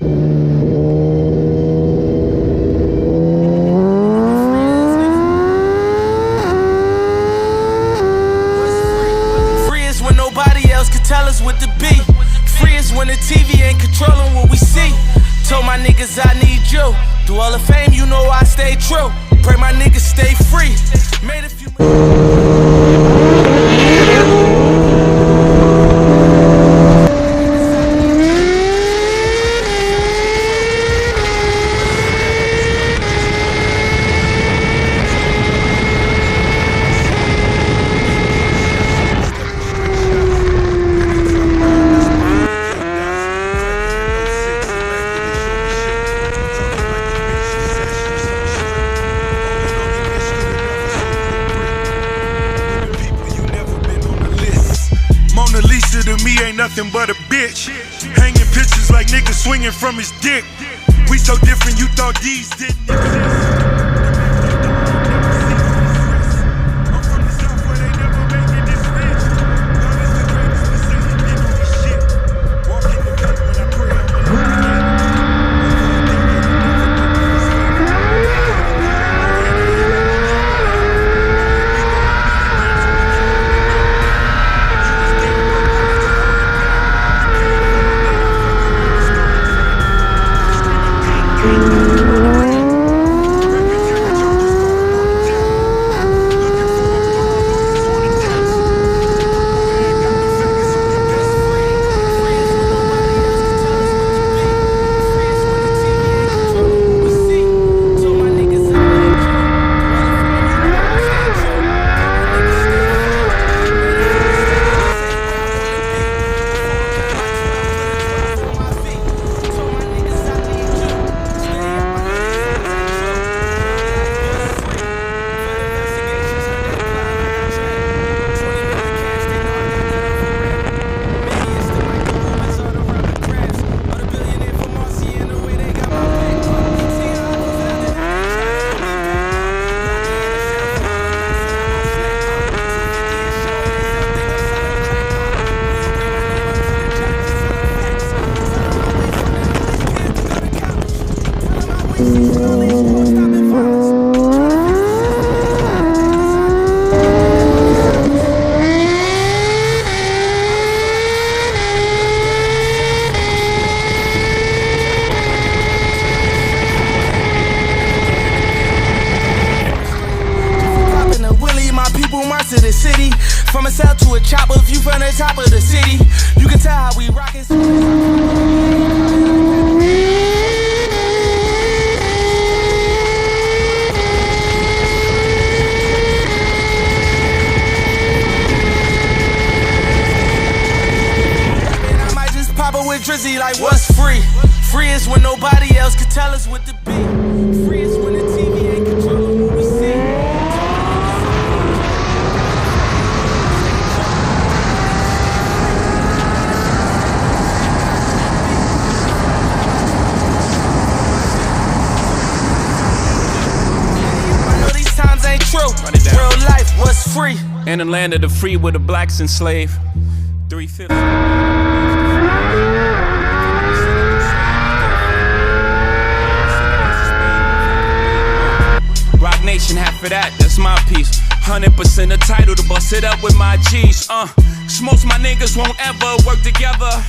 Free is when nobody else can tell us what to be. Free is when the TV ain't controlling what we see. Told my niggas I need you. Through all the fame, you know I stay true. Pray my niggas stay free. Made a few. Lisa to me ain't nothing but a bitch. Hanging pictures like niggas swinging from his dick. We so different, you thought these didn't exist. I'm from the South where they never make it this rich. God is the greatest, we say he did all this shit. Walk in the cut when I pray, to the city, from a cell to a chopper, view from the top of the city. You can tell how we rockin'. I might just pop it with Drizzy like what's free? Free is when nobody else can tell us what to be. Free is when the TV ain't controlling what we see. True. Real life was free. In the land of the free where the blacks enslaved. 3/5. Rock Nation, half of that's my piece. 100% the title to bust it up with my G's. Most my niggas won't ever work together.